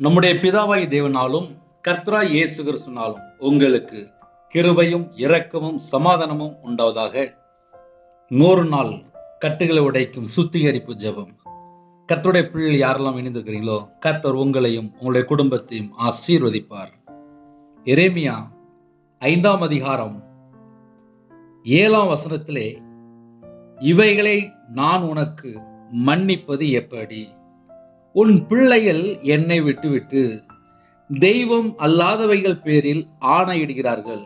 நம்முடைய பிதாவாய் தேவனாலும் கர்த்தராய் இயேசு கிறிஸ்துவினாலும் உங்களுக்கு கிருபையும் இரக்கமும் சமாதானமும் உண்டாவதாக. 100 நாள் கட்டுகளை உடைக்கும் சுத்திகரிப்பு ஜெபம். கர்த்தருடைய பிள்ளைகள் யாரெல்லாம் இணைந்திருக்கிறீங்களோ கர்த்தர் உங்களையும் உங்களுடைய குடும்பத்தையும் ஆசீர்வதிப்பார். எரேமியா 5ஆம் அதிகாரம் 7ஆம் வசனத்திலே, இவைகளை நான் உனக்கு மன்னிப்பது எப்படி? உன் பிள்ளைகள் என்னை விட்டுவிட்டு தெய்வம் அல்லாதவைகள் பேரில் ஆணையிடுகிறார்கள்.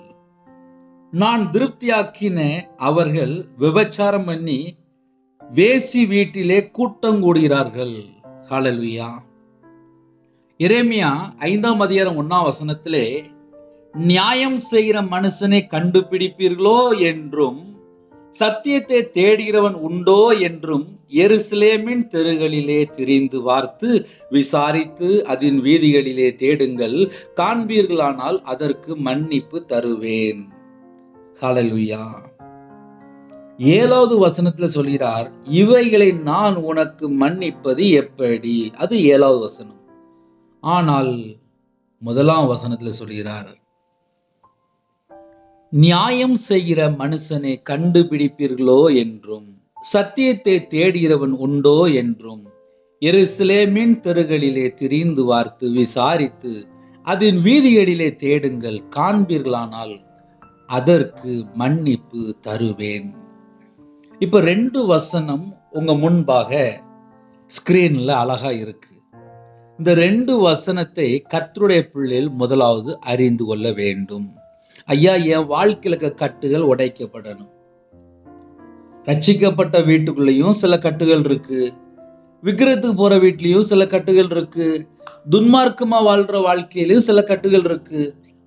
நான் திருப்தியாக்கின அவர்கள் விபச்சாரம் பண்ணி வேசி வீட்டிலே கூட்டம் கூடுகிறார்கள். ஹல்லேலூயா. எரேமியா 5ஆம் அதிகாரம் 1ஆம் வசனத்திலே, நியாயம் செய்கிற மனுஷனை கண்டுபிடிப்பீர்களோ என்றும் சத்தியத்தை தேடுகிறவன் உண்டோ என்றும் எருசலேமின் தெருகளிலே திரிந்து பார்த்து விசாரித்து அதன் வீதிகளிலே தேடுங்கள், காண்பீர்களானால் அதற்கு மன்னிப்பு தருவேன். ஹல்லேலூயா. 7வது வசனத்துல சொல்கிறார், இவைகளை நான் உனக்கு மன்னிப்பது எப்படி? அது 7வது வசனம். ஆனால் 1ஆம் வசனத்துல சொல்கிறார், நியாயம் செய்கிற மனுஷனை கண்டுபிடிப்பீர்களோ என்றும் சத்தியத்தை தேடுகிறவன் உண்டோ என்றும் எருசலேமின் தெருகளிலே திரிந்து பார்த்து விசாரித்து அதன் வீதிகளிலே தேடுங்கள், காண்பீர்களானால் அதற்கு மன்னிப்பு தருவேன். இப்ப 2 வசனம் உங்க முன்பாக ஸ்கிரீன்ல அழகா இருக்கு. இந்த 2 வசனத்தை கர்த்தருடைய பிள்ளைகள் முதலாவது அறிந்து கொள்ள வேண்டும். ஐயா, என் வாழ்க்கையில கட்டுகள் உடைக்கப்படணும். ரட்சிக்கப்பட்ட வீட்டுக்குள்ளேயும் சில கட்டுகள் இருக்கு, விக்கிரத்துக்கு போற வீட்லயும் சில கட்டுகள் இருக்கு, துன்மார்க்கமா வாழ்ற வாழ்க்கையிலும் சில கட்டுகள் இருக்கு,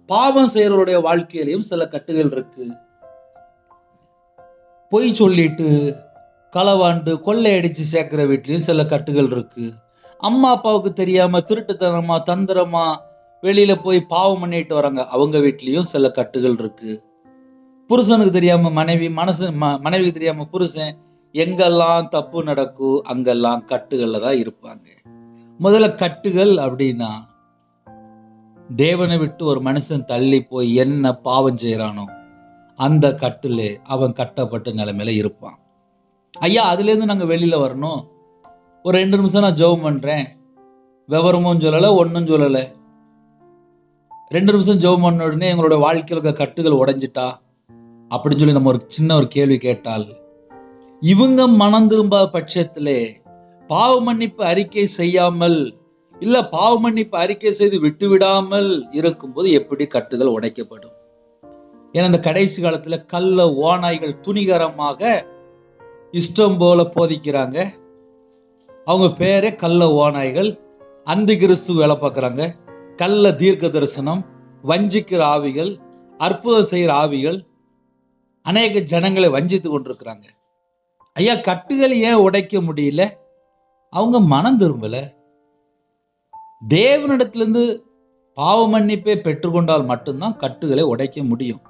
பாவம் செய்யறவருடைய வாழ்க்கையிலையும் சில கட்டுகள் இருக்கு. பொய் சொல்லிட்டு களவாண்டு கொள்ளையடிச்சு சேர்க்கிற வீட்லயும் சில கட்டுகள் இருக்கு. அம்மா அப்பாவுக்கு தெரியாம திருட்டுத்தனமா தந்திரமா வெளியில போய் பாவம் பண்ணிட்டு வராங்க, அவங்க வீட்லயும் சில கட்டுகள் இருக்கு. புருஷனுக்கு தெரியாம மனைவிக்கு தெரியாம புருஷன் எங்கெல்லாம் தப்பு நடக்கும் அங்கெல்லாம் கட்டுகள்ல தான் இருப்பாங்க. முதல்ல கட்டுகள் அப்படின்னா, தேவனை விட்டு ஒரு மனுஷன் தள்ளி போய் என்ன பாவம் செய்யறானோ அந்த கட்டுல அவன் கட்டப்பட்ட நிலைமையில இருப்பான். ஐயா, அதுல இருந்து நாங்க வெளியில வரணும். ஒரு 2 நிமிஷம் நான் ஜெபம் பண்றேன், விவரமும் சொல்லல ஒன்னும் சொல்லல. 2 நிமிஷம் ஜெபம் பண்ண உடனே எங்களோட வாழ்க்கையில கட்டுகள் உடைஞ்சிட்டா அப்படின்னு சொல்லி நம்ம ஒரு கேள்வி கேட்டால், இவங்க மனம் திரும்பாத பட்சத்திலே பாவ மன்னிப்பு அறிக்கை செய்யாமல் இல்ல பாவ மன்னிப்பு அறிக்கை செய்து விட்டு விடாமல் இருக்கும்போது எப்படி கட்டுகள் உடைக்கப்படும்? ஏன்னா இந்த கடைசி காலத்துல கள்ள ஓநாய்கள் துணிகரமாக இஷ்டம் போல போதிக்கிறாங்க. அவங்க பேரே கள்ள ஓநாய்கள். அந்தி கிறிஸ்து வேலை பார்க்கறாங்க, கள்ள தீர்க்க தரிசனம், வஞ்சிக்கிற ஆவிகள், அற்புதம் செய்கிற ஆவிகள் அநேக ஜனங்களை வஞ்சித்து கொண்டிருக்கிறாங்க. ஐயா, கட்டுகள் ஏன் உடைக்க முடியல? அவங்க மனம் திரும்பல. தேவனிடத்திலிருந்து பாவ மன்னிப்பை பெற்றுக்கொண்டால் மட்டும்தான் கட்டுகளை உடைக்க முடியும்.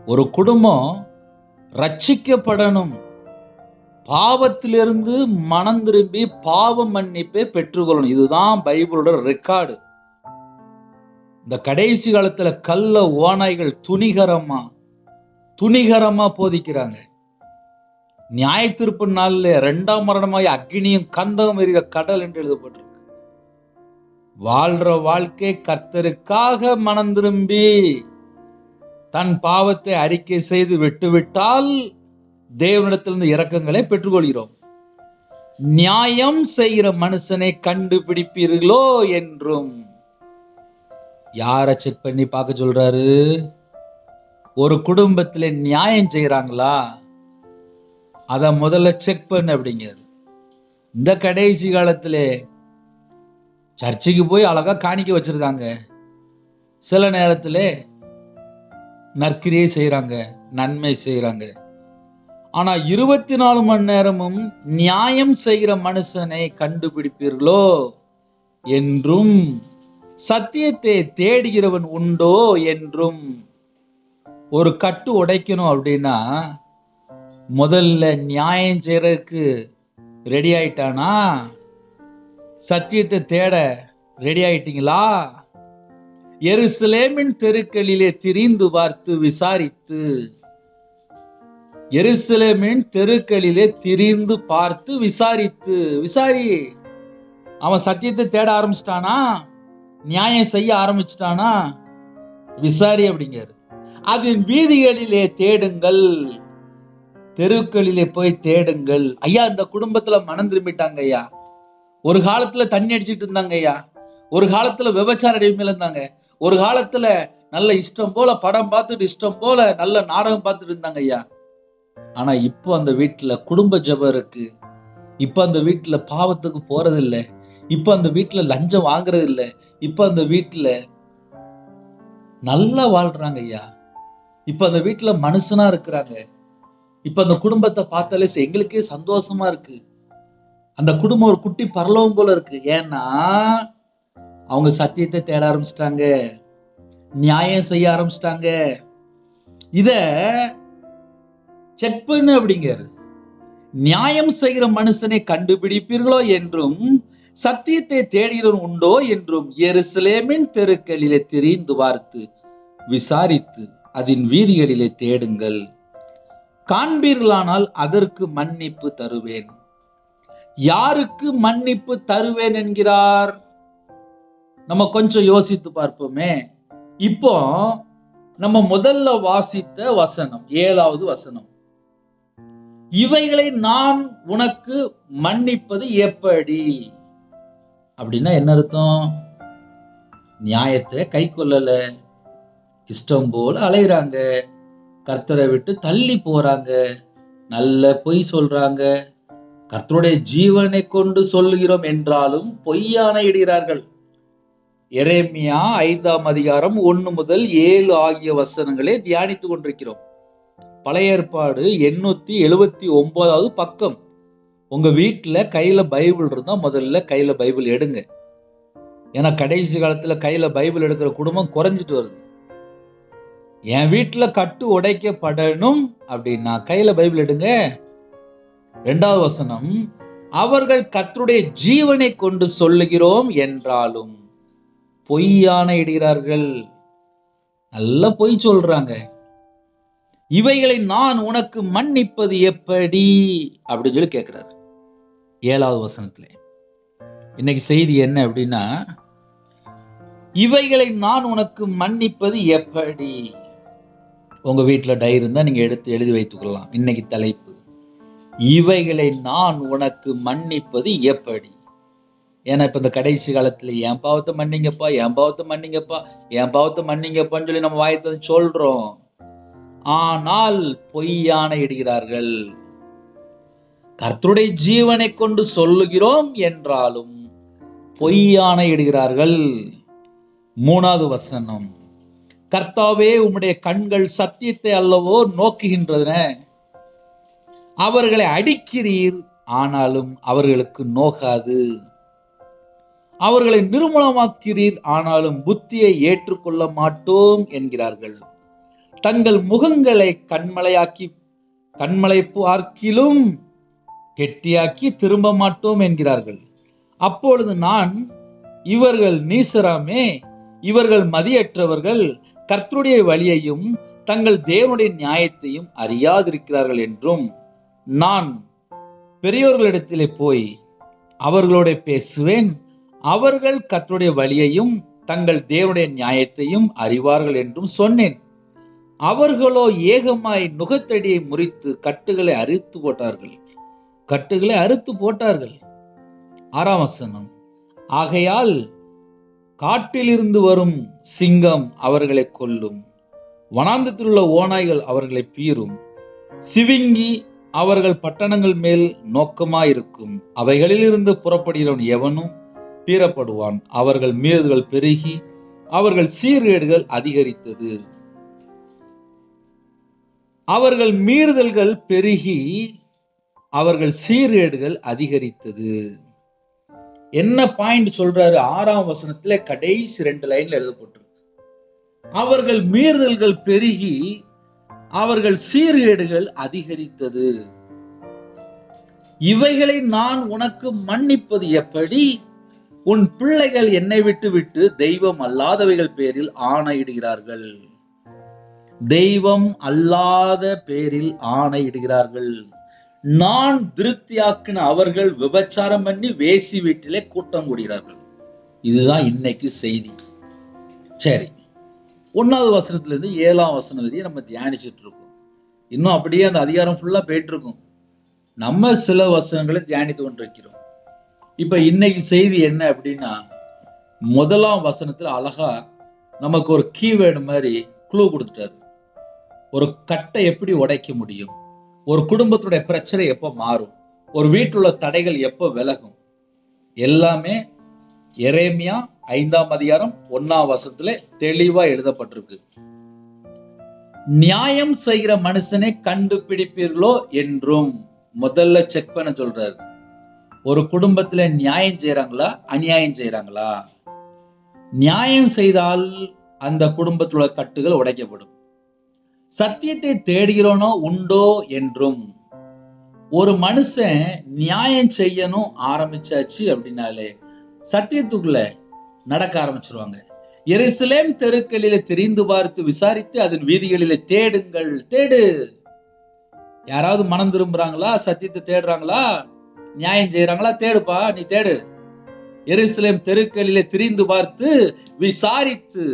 ஒரு குடும்பம் ரட்சிக்கப்படணும், பாவத்திலிருந்து மனம் திரும்பி பாவ மன்னிப்பை பெற்றுக்கொள்ளணும். இதுதான் பைபிளோட ரெக்கார்டு. இந்த கடைசி காலத்துல கள்ள ஓநாய்கள் துணிகரமா போதிக்கிறாங்க. நியாய தீர்ப்பு நாள்ல 2ஆம் மரணமாய் அக்னியும் கந்தகம் எரிகிற கடல் என்று எழுதப்பட்டிருக்கு. வாழ்ற வாழ்க்கை கர்த்தருக்காக மனம் திரும்பி தன் பாவத்தை அறிக்கை செய்து விட்டுவிட்டால் தேவனிடத்திலிருந்து இரக்கங்களை பெற்றுக்கொள்கிறோம். நியாயம் செய்கிற மனுஷனை கண்டுபிடிப்பீர்களோ என்றும். யாரை செக் பண்ணி பார்க்க சொல்றாரு? ஒரு குடும்பத்துல நியாயம் செய்யறாங்களா அத முதல்ல செக் பண்ணு அப்படிங்கிறாரு. இந்த கடைசி காலத்துல சர்ச்சுக்கு போய் அழகா காணிக்க வச்சிருக்காங்க, சில நேரத்துல நற்கிரியை செய்யறாங்க, நன்மை செய்யறாங்க. ஆனா 24 மணி நேரமும் நியாயம் செய்கிற மனுஷனை கண்டுபிடிப்பீர்களோ என்றும் சத்தியத்தை தேடுகிறவன் உண்டோ என்றும். ஒரு கட்டு உடைக்கணும் அப்படின்னா முதல்ல நியாயம் செய்யறதுக்கு ரெடி ஆயிட்டானா, சத்தியத்தை தேட ரெடி ஆயிட்டீங்களா? எருசலேமின் தெருக்களிலே திரிந்து பார்த்து விசாரித்து, எருசலேமின் தெருக்களிலே திரிந்து பார்த்து விசாரித்து. விசாரி. அவன் சத்தியத்தை தேட ஆரம்பிச்சிட்டானா? நியாயம் செய்ய ஆரம்பிச்சிட்டானா? விசாரி அப்படிங்கிறாரு. அதன் வீதிகளிலே தேடுங்கள், தெருக்களிலே போய் தேடுங்கள். ஐயா, இந்த குடும்பத்துல மனம் திரும்பிட்டாங்க ஐயா. ஒரு காலத்துல தண்ணி அடிச்சிட்டு இருந்தாங்க ஐயா. ஒரு காலத்துல விபச்சார அடிமையில இருந்தாங்க. ஒரு காலத்துல நல்ல இஷ்டம் போல படம் பார்த்துட்டு, இஷ்டம் போல நல்ல நாடகம் பார்த்துட்டு இருந்தாங்க ஐயா. ஆனா இப்போ அந்த வீட்டுல குடும்ப ஜெபம் இருக்கு. இப்ப அந்த வீட்டுல பாவத்துக்கு போறது இல்லை. இப்ப அந்த வீட்டுல லஞ்சம் வாங்குறது இல்லை. இப்ப அந்த வீட்டுல நல்லா வாழ்றாங்க ஐயா. இப்ப அந்த வீட்டுல மனுஷனா இருக்கிறாங்க. இப்ப அந்த குடும்பத்தை பார்த்தாலே எங்களுக்கே சந்தோஷமா இருக்கு. அந்த குடும்பம் ஒரு குட்டி பரலோகம் போல இருக்கு. ஏன்னா அவங்க சத்தியத்தை தேட ஆரம்பிச்சிட்டாங்க, நியாயம் செய்ய ஆரம்பிச்சிட்டாங்க. இத செக் பண்ணு அப்படிங்கிறாரு. நியாயம் செய்கிற மனுஷனை கண்டுபிடிப்பீர்களோ என்றும், சத்தியத்தை தேடுகிறவன் உண்டோ என்றும் எருசலேமின் தெருக்களிலே திரிந்து பார்த்து விசாரித்து அதன் வீதிகளிலே தேடுங்கள். காண்பீர்களானால் அதற்கு மன்னிப்பு தருவேன். யாருக்கு மன்னிப்பு தருவேன் என்கிறார்? நம்ம கொஞ்சம் யோசித்து பார்ப்போமே. இப்போ நம்ம முதல்ல வாசித்த வசனம், 7வது வசனம், இவைகளை நான் உனக்கு மன்னிப்பது எப்படி அப்படின்னா என்ன அர்த்தம்? நியாயத்தை கை கொள்ளல, இஷ்டம் போல அலைகிறாங்க, கர்த்தரை விட்டு தள்ளி போறாங்க, நல்ல பொய் சொல்றாங்க, கர்த்தருடைய ஜீவனை கொண்டு சொல்லுகிறோம் என்றாலும் பொய்யான இடுகிறார்கள். எரேமியா 5ஆம் அதிகாரம் 1 முதல் 7 ஆகிய வசனங்களை தியானித்துக் கொண்டிருக்கிறோம். பழைய ஏற்பாடு 879வது பக்கம். உங்க வீட்டுல கையில பைபிள் இருந்தா முதல்ல கையில பைபிள் எடுங்க. ஏன்னா கடைசி காலத்துல கையில பைபிள் எடுக்கிற குடும்பம் குறைஞ்சிட்டு வருது. என் வீட்டுல கட்டு உடைக்கப்படணும் அப்படின்னா கையில பைபிள் எடுங்க. 2வது வசனம், அவர்கள் கர்த்தருடைய ஜீவனை கொண்டு சொல்லுகிறோம் என்றாலும் பொய்யான இடுகிறார்கள். நல்ல பொய் சொல்றாங்க. இவைகளை நான் உனக்கு மன்னிப்பது எப்படி அப்படின்னு சொல்லி கேட்கிறாரு 7வது வசனத்துல. இன்னைக்கு செய்தி என்ன அப்படின்னா, இவைகளை நான் உனக்கு மன்னிப்பது எப்படி. உங்க வீட்டுல டைரி இருந்தா நீங்க எடுத்து எழுதி வைத்துக் கொள்ளலாம். இன்னைக்கு தலைப்பு, இவைகளை நான் உனக்கு மன்னிப்பது எப்படி. ஏன்னா இப்ப இந்த கடைசி காலத்துல என் பாவத்தை மன்னிங்கப்பா, என் பாவத்தை மன்னிங்கப்பா, என் பாவத்தை மன்னிங்கப்பான்னு சொல்லி நம்ம வாயத்தை சொல்றோம். ஆனால் பொய்யான இடுகிறார்கள். கர்த்தருடைய ஜீவனை கொண்டு சொல்லுகிறோம் என்றாலும் பொய்யான இடுகிறார்கள். 3வது வசனம், கர்த்தாவே உம்முடைய கண்கள் சத்தியத்தை அல்லவோ நோக்குகின்றன. அவர்களை அடிக்கிறீர், ஆனாலும் அவர்களுக்கு நோகாது. அவர்களை நிர்மூலமாக்கிறீர், ஆனாலும் புத்தியை ஏற்றுக்கொள்ள மாட்டோம் என்கிறார்கள். தங்கள் முகங்களை கண்மலை பார்க்கிலும் கெட்டியாக்கி திரும்ப மாட்டோம் என்கிறார்கள். அப்பொழுது நான், இவர்கள் நீசராமே, இவர்கள் மதியற்றவர்கள், கர்த்தருடைய வழியையும் தங்கள் தேவனுடைய நியாயத்தையும் அறியாதிருக்கிறார்கள் என்றும், நான் பெரியோர்களிடத்திலே போய் அவர்களோட பேசுவேன், அவர்கள் கர்த்தருடைய வழியையும் தங்கள் தேவனுடைய நியாயத்தையும் அறிவார்கள் என்றும் சொன்னேன். அவர்களோ ஏகமாய் நுகத்தடியை முறித்து கட்டுகளை அறுத்து போட்டார்கள். 6ஆம் வசனம், ஆகையால் காட்டிலிருந்து வரும் சிங்கம் அவர்களை கொல்லும், வனாந்தத்தில் உள்ள ஓநாய்கள் அவர்களை பீறும், சிவிங்கி அவர்கள் பட்டணங்கள் மேல் நோக்கமாயிருக்கும். அவைகளிலிருந்து புறப்படுகிறவன் எவனும் பீறப்படுவான். அவர்கள் மீறுதல்கள் பெருகி அவர்கள் சீர்கேடுகள் அதிகரித்தது. அவர்கள் மீறுதல்கள் பெருகி அவர்கள் சீர்கேடுகள் அதிகரித்தது. என்ன பாயிண்ட் சொல்றாரு? 6ஆம் வசனத்துல கடைசி 2 லைன்ல எழுதப்பட்டிருக்கு. அவர்கள் மீறுதல்கள் பெருகி அவர்கள் சீர்கேடுகள் அதிகரித்தது. இவைகளை நான் உனக்கு மன்னிப்பது எப்படி? உன் பிள்ளைகள் என்னை விட்டு விட்டு தெய்வம் அல்லாதவைகள் பேரில் ஆணையிடுகிறார்கள். தெய்வம் அல்லாத பேரில் ஆணையிடுகிறார்கள். நான் திருப்தியாக்கின அவர்கள் விபச்சாரம் பண்ணி வேசி வீட்டிலே கூட்டம் கூடுகிறார்கள். இதுதான் இன்னைக்கு செய்தி. சரி, 1வது வசனத்துல இருந்து 7ஆம் வசனம் வரையும் நம்ம தியானிச்சுட்டு இருக்கோம். இன்னும் அப்படியே அந்த அதிகாரம் ஃபுல்லா போயிட்டு இருக்கும். நம்ம சில வசனங்களை தியானித்து கொண்டிருக்கிறோம். இப்ப இன்னைக்கு செய்தி என்ன அப்படின்னா, 1ஆம் வசனத்துல அழகா நமக்கு ஒரு கீவேர்டு மாதிரி க்ளூ கொடுத்துட்டாரு. ஒரு கட்டை எப்படி உடைக்க முடியும், ஒரு குடும்பத்துடைய பிரச்சனை எப்ப மாறும், ஒரு வீட்டில் உள்ள தடைகள் எப்ப விலகும், எல்லாமே எரேமியா 5ஆம் அதிகாரம் 1ஆம் வசனத்துல தெளிவா எழுதப்பட்டிருக்கு. நியாயம் செய்கிற மனுஷனை கண்டுபிடிப்பீர்களோ என்றும் முதல்ல செக் பண்ண சொல்றாரு. ஒரு குடும்பத்துல நியாயம் செய்யறாங்களா, அநியாயம் செய்யறாங்களா? நியாயம் செய்தால் அந்த குடும்பத்துல கட்டுகள் உடைக்கப்படும். சத்தியத்தை தேடுகிறோனோ உண்டோ என்றும். ஒரு மனுஷன் நியாயம் செய்யணும் ஆரம்பிச்சாச்சு அப்படின்னாலே சத்தியத்துக்குள்ள நடக்க ஆரம்பிச்சிருவாங்க. எருசலேம் தெருக்களிலே தெரிந்து பார்த்து விசாரித்து அதன் வீதிகளிலே தேடுங்கள். தேடு. யாராவது மனம் திரும்புறாங்களா, சத்தியத்தை தேடுறாங்களா, நியாயம் செய்யறாங்களா? தேடுப்பா, நீ தேடு. எருசலேம் தெருக்களிலே திரிந்து பார்த்து விசாரித்து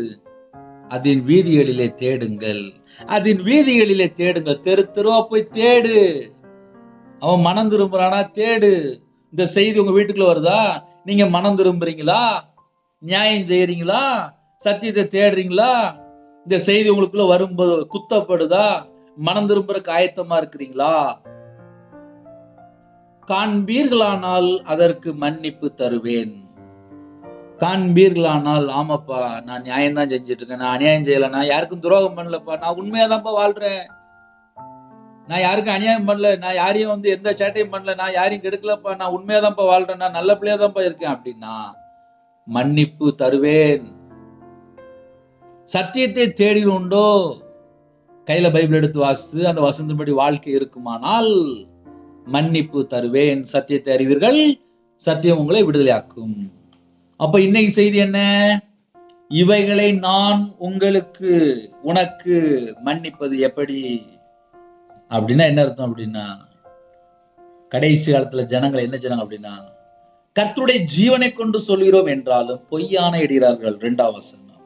அதன் வீதிகளிலே தேடுங்கள். அதன் வீதிகளிலே தேடுங்கள். தெரு தெருவா போய் தேடு. அவன் மனம் திரும்புறானா? தேடு. இந்த செய்தி உங்க வீட்டுக்குள்ள வருதா? நீங்க மனம் திரும்புறீங்களா? நியாயம் செய்யறீங்களா? சத்தியத்தை தேடுறீங்களா? இந்த செய்தி உங்களுக்குள்ள வரும்போது குத்தப்படுதா? மனம் திரும்புறக்கு ஆயத்தமா இருக்கிறீங்களா? காண்பீர்களானால் அதற்கு மன்னிப்பு தருவேன். காண்பீர்களானால், ஆமாப்பா நான் நியாயம் தான் செஞ்சுட்டு இருக்கேன், நான் அநியாயம் செய்யல, நான் யாருக்கும் துரோகம் பண்ணலப்பா, நான் உண்மையாதான்ப்பா வாழ்றேன், நான் யாருக்கும் அநியாயம் பண்ணல, நான் யாரையும் எந்த சேட்டையும் பண்ணல, நான் யாரையும் கெடுக்கலப்பா, நான் உண்மையாதான்ப்பா வாழ்றேன், நான் நல்ல பிள்ளையாதான்ப்பா இருக்கேன் அப்படின்னா மன்னிப்பு தருவேன். சத்தியத்தை தேடி உண்டோ? கையில பைபிள் எடுத்து வாசித்து அந்த வசனத்தின்படி வாழ்க்கை இருக்குமானால் மன்னிப்பு தருவேன். சத்தியத்தை அறிவீர்கள், சத்தியம் உங்களை விடுதலையாக்கும். அப்ப இன்னைக்கு செய்தி என்ன? இவைகளை நான் உனக்கு மன்னிப்பது எப்படி அப்படின்னா என்ன அர்த்தம் அப்படின்னா, கடைசி காலத்துல ஜனங்கள் என்ன செய்றாங்க அப்படின்னா, கர்த்தருடைய ஜீவனை கொண்டு சொல்கிறோம் என்றாலும் பொய்யான இடுகிறார்கள். 2ஆம் வசனம்.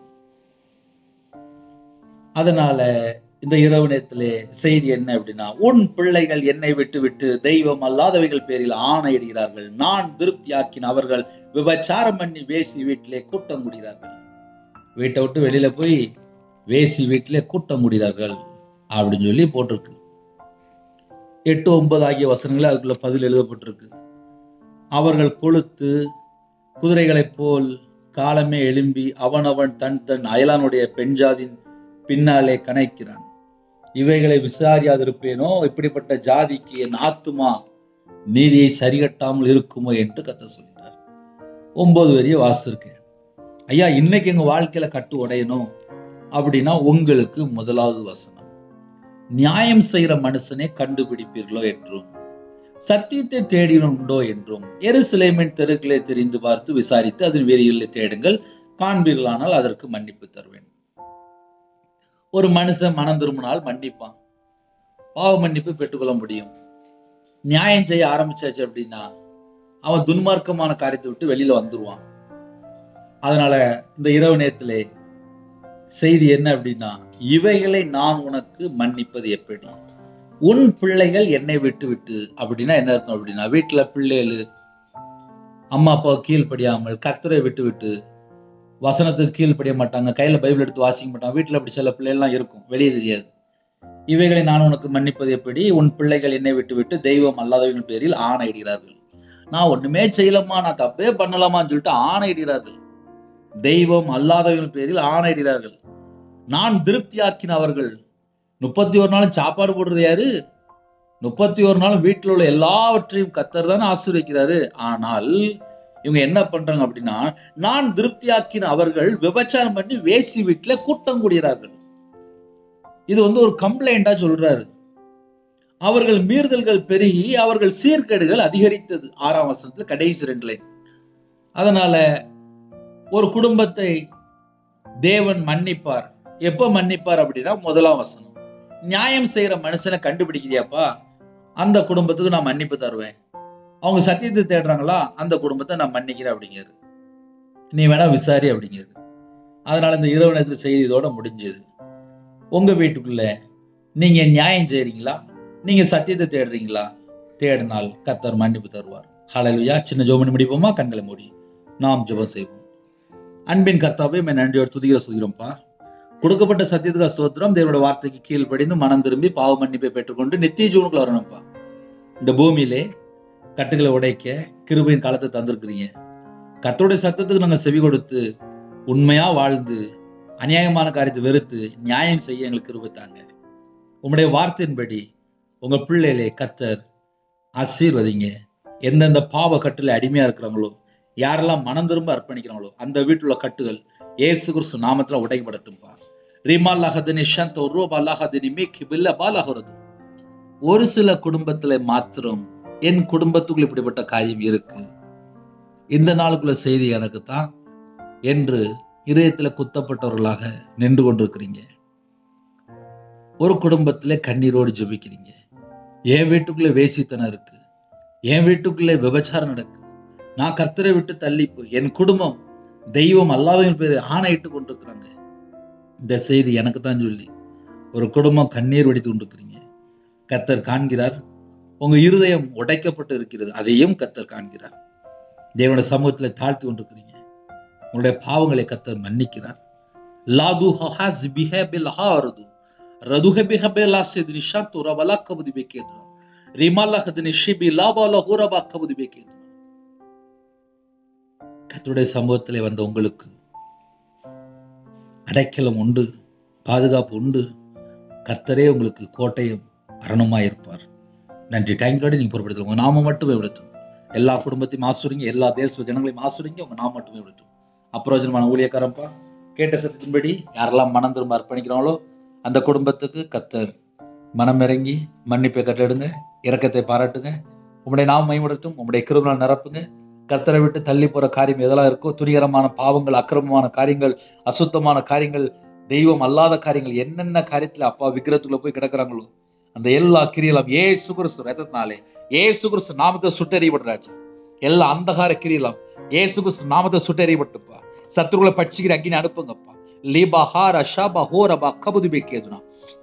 அதனால இந்த இரவு நேரத்திலே செய்தி என்ன அப்படின்னா, உன் பிள்ளைகள் என்னை விட்டு விட்டு தெய்வம் அல்லாதவைகள் பேரில் ஆணையிடுகிறார்கள். நான் திருப்தியாக்கின அவர்கள் விபச்சாரம் பண்ணி வேசி வீட்டிலே கூட்டம் கூடுகிறார்கள். வீட்டை விட்டு வெளியில போய் வேசி வீட்டிலே கூட்டம் கூடுகிறார்கள் அப்படின்னு சொல்லி போட்டிருக்கு. 8, 9 ஆகிய வசனங்களே அதுக்குள்ள பதில் எழுதப்பட்டிருக்கு. அவர்கள் கொழுத்து குதிரைகளைப் போல் காலமே எழும்பி அவனவன் தன் தன் அயலானுடைய பெண்ஜாதின் பின்னாலே கனைக்கிறான். இவைகளை விசாரியாதிருப்பேனோ? இப்படிப்பட்ட ஜாதிக்கு என் ஆத்துமா நீதியை சரிகட்டாமல் இருக்குமோ என்று கர்த்தர் சொல்கிறார். 9 வரிய வாசிச்சிருக்கேன். ஐயா, இன்னைக்கு எங்க வாழ்க்கையில கட்டு உடையணும் அப்படின்னா உங்களுக்கு 1வது வசனம், நியாயம் செய்கிற மனுஷனை கண்டுபிடிப்பீர்களோ என்றும், சத்தியத்தை தேடினுண்டோ என்றும், எருசலேமின் தெருக்களை தெரிந்து பார்த்து விசாரித்து அதன் வீதிகளில் தேடுங்கள், காண்பீர்களானால் அதற்கு மன்னிப்பு தருவேன். ஒரு மனுஷன் மனம் திரும்பினால் மன்னிப்பான், பாவ மன்னிப்பு பெற்றுக்கொள்ள முடியும். நியாயம் செய்ய ஆரம்பிச்சாச்சு அப்படின்னா அவன் துன்மார்க்கமான காரியத்தை விட்டு வெளியில வந்துருவான். அதனால இந்த இரவு நேரத்திலே செய்தி என்ன அப்படின்னா, இவைகளை நான் உனக்கு மன்னிப்பது எப்படி? உன் பிள்ளைகள் என்னை விட்டு விட்டு அப்படின்னா என்ன அர்த்தம் அப்படின்னா, வீட்டுல பிள்ளைகள் அம்மா அப்பாவை கீழ்ப்படியாமல் கர்த்தரை விட்டு விட்டு வசனத்துக்கு கீழ்ப்படிய மாட்டாங்க, கையில பைபிள் எடுத்து வாசிக்க மாட்டாங்க. வீட்டுல அப்படி சில பிள்ளைகள்லாம் இருக்கும், வெளியே தெரியாது. இவைகளை நான் உனக்கு மன்னிப்பது எப்படி? உன் பிள்ளைகள் என்னை விட்டு விட்டு தெய்வம் அல்லாதவர்கள் பேரில் ஆணையிடுகிறார்கள். நான் ஒண்ணுமே செய்யலாமா, நான் தப்பே பண்ணலாமான்னு சொல்லிட்டு ஆணையிடுகிறார்கள். தெய்வம் அல்லாதவர்கள் பேரில் ஆணையிடுகிறார்கள். நான் திருப்தியாக்கின அவர்கள். 31 நாளும் சாப்பாடு போடுறது யாரு? 31 நாளும் வீட்டில் உள்ள எல்லாவற்றையும் கர்த்தர் தானே ஆசீர்வதிக்கிறாரு. ஆனால் இவங்க என்ன பண்றாங்க அப்படின்னா, நான் திருப்தியாக்கின அவர்கள் விபச்சாரம் பண்ணி வேசி வீட்டுல கூட்டம் கூடுகிறார்கள். இது ஒரு கம்ப்ளைண்டா சொல்றாரு. அவர்கள் மீறுதல்கள் பெருகி அவர்கள் சீர்கேடுகள் அதிகரித்தது. 6ஆம் வசனத்துல கடைசி 2 லைன். அதனால ஒரு குடும்பத்தை தேவன் மன்னிப்பார். எப்ப மன்னிப்பார் அப்படின்னா, முதலாம் வசனம், நியாயம் செய்யற மனுஷனை கண்டுபிடிக்கிறியாப்பா, அந்த குடும்பத்துக்கு நான் மன்னிப்பு தருவேன். அவங்க சத்தியத்தை தேடுறாங்களா, அந்த குடும்பத்தை நான் மன்னிக்கிறேன் அப்படிங்கிறது. நீ வேணா விசாரி அப்படிங்கிறது. அதனால இந்த இரவு நேரத்தில் செய்தி இதோட முடிஞ்சது. உங்க வீட்டுக்குள்ள நீங்க நியாயம் செய்றீங்களா, நீங்க சத்தியத்தை தேடுறீங்களா? தேடினால் கர்த்தர் மன்னிப்பு தருவார். ஹல்லேலூயா. சின்ன ஜெபம் பண்ணி முடிப்போமா? கண்களை மூடி நாம் ஜெபம் செய்வோம். அன்பின் கர்த்தாவே, நன்றியோடு துதிக்கிறோம்ப்பா. கொடுக்கப்பட்ட சத்தியத்துக்கு ஸ்தோத்திரம். தேவனுடைய வார்த்தைக்கு கீழ்ப்படிந்து மனம் திரும்பி பாவ மன்னிப்பை பெற்றுக்கொண்டு நித்திய ஜீவனுக்குள்ள வரணும்ப்பா. இந்த பூமியிலே கட்டுகளை உடைக்க கிருபையின் காலத்தை தந்திருக்கிறீங்க. கர்த்தருடைய சத்தத்துக்கு நாங்கள் செவி கொடுத்து உண்மையா வாழ்ந்து அநியாயமான காரியத்தை வெறுத்து நியாயம் செய்ய எங்களுக்கு கிருபை தாங்க. உங்களுடைய வார்த்தையின்படி உங்க பிள்ளைகளே கர்த்தர் ஆசீர்வதிங்க. எந்தெந்த பாவ கட்டுல அடிமையா இருக்கிறாங்களோ, யாரெல்லாம் மனம் திரும்ப அர்ப்பணிக்கிறாங்களோ, அந்த வீட்டுல உள்ள கட்டுகள் இயேசு கிறிஸ்து நாமத்துல உடைக்கப்படட்டும்பா. ஒரு சில குடும்பத்துல மாத்திரம் என் குடும்பத்துக்குள்ள இப்படிப்பட்ட காரியம் இருக்கு, இந்த நாளுக்குள்ள செய்தி எனக்கு தான் என்று இதயத்துல குத்தப்பட்டவர்களாக நின்று கொண்டிருக்கிறீங்க. ஒரு குடும்பத்துல கண்ணீரோடு ஜெபிக்கிறீங்க. என் வீட்டுக்குள்ள வேசித்தனம் இருக்கு, என் வீட்டுக்குள்ளே விபச்சாரம் நடக்கு, நான் கர்த்தரை விட்டு தள்ளி போய் என் குடும்பம் தெய்வம் அல்லாவின் பேர் ஆணையிட்டு கொண்டிருக்கிறாங்க. இந்த செய்தி எனக்கு தான் சொல்லி ஒரு குடும்பம் கண்ணீர் வடித்து கொண்டிருக்கிறீங்க. கர்த்தர் காண்கிறார். உங்க இருதயம் உடைக்கப்பட்டு இருக்கிறது, அதையும் கர்த்தர் காண்கிறார். தேவனுடைய சமூகத்தில் தாழ்த்தி கொண்டிருக்கிறீங்க. உங்களுடைய பாவங்களை கர்த்தர் மன்னிக்கிறார். லாது ஹாஸ் பிஹபில் ஹாரது ரதுஹ பிஹபில் ஆசித் நிஷாத்து ரவலா கபதி பெக்கேது ரிமாலா ஹதனி ஷிபி லாபாலா ஹூரபா கபதி பெக்கேது. கர்த்தருடைய சமூகத்திலே வந்த உங்களுக்கு அடைக்கலம் உண்டு, பாதுகாப்பு உண்டு. கர்த்தரே உங்களுக்கு கோட்டையும் அரணுமாய் இருப்பார். நன்றி. டைம்லோட நீங்க பொறுப்படுத்தல. உங்க நாம மட்டுமே விடட்டும். எல்லா குடும்பத்தையும் ஆசுரிங்க, எல்லா தேச ஜனங்களையும் ஆசுரிங்க. உங்க நாம மட்டுமே விடட்டும். அப்பிரயோஜனமான ஊழியக்காரப்பா, கேட்ட சத்தியத்தின்படி யாரெல்லாம் மனம் திரும்ப அர்ப்பணிக்கிறாங்களோ அந்த குடும்பத்துக்கு கர்த்தர் மனம் இறங்கி மன்னிப்பை கட்டெடுங்க, இரக்கத்தை பாராட்டுங்க. உங்களுடைய நாம மைவிடட்டும். உங்களுடைய கிருபையால் நிரப்புங்க. கர்த்தரை விட்டு தள்ளி போற காரியம் எதெல்லாம் இருக்கோ, துணிகரமான பாவங்கள், அக்கிரமமான காரியங்கள், அசுத்தமான காரியங்கள், தெய்வம் அல்லாத காரியங்கள், என்னென்ன காரியத்துல அப்பா விக்கிரத்துக்குள்ள போய் கிடக்குறாங்களோ அந்த எல்லா கிரியெல்லாம் இயேசு கிறிஸ்து ரத்தத்தினாலே இயேசு கிறிஸ்து நாமத்தை சுட்டெறியப்படுறாச்சு. எல்லா அந்தகார கிரியெல்லாம் இயேசு கிறிஸ்து நாமத்தை சுட்டெறியப்பட்டுப்பா. சத்துருக்களை பட்சிக்கிற அக்கினி அனுப்புங்கப்பா. லீபஹார ஷப ஹோரப கபுதி பெக்கேதுனா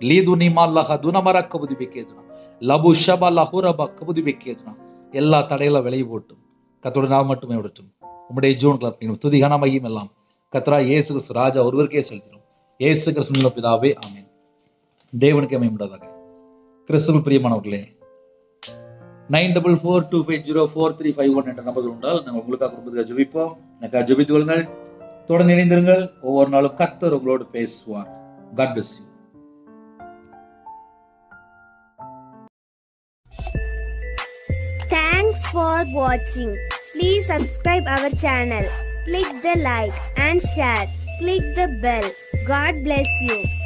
லீது நிமால்லஹ துனமர கபுதி பெக்கேதுனா லபு ஷப லஹுரப கபுதி பெக்கேதுனா. எல்லா தடையெல்லாம் விலகி போட்டும். கர்த்தருடைய நாமம் மட்டுமே விடட்டும். உம்முடைய ஜீவனுக்கு துதி கன மகிமை எல்லாம் கர்த்தரா இயேசு கிறிஸ்து ராஜா ஒருவருக்கே செலுத்தினோம். இயேசு கிறிஸ்து பிதாவே, ஆமென். தேவனுக்கு மகிமை உண்டாதாக. கிறிஸ்துவுக்குள் பிரியமானவர்களே, 9442504351 என்ற நம்பர் உண்டால் நாங்கள் உங்களுக்காக குடும்பத்துக்காக ஜெபிப்போம். எனக்காக ஜெபித்துக் கொள்ளுங்கள். தொடர்ந்து இணைந்திருங்கள். ஒவ்வொரு நாளும் கர்த்தர் உங்களோடு பேசுவார். God bless you. Thanks for watching. Please subscribe our channel. Click the like and share. Click the bell. God bless you.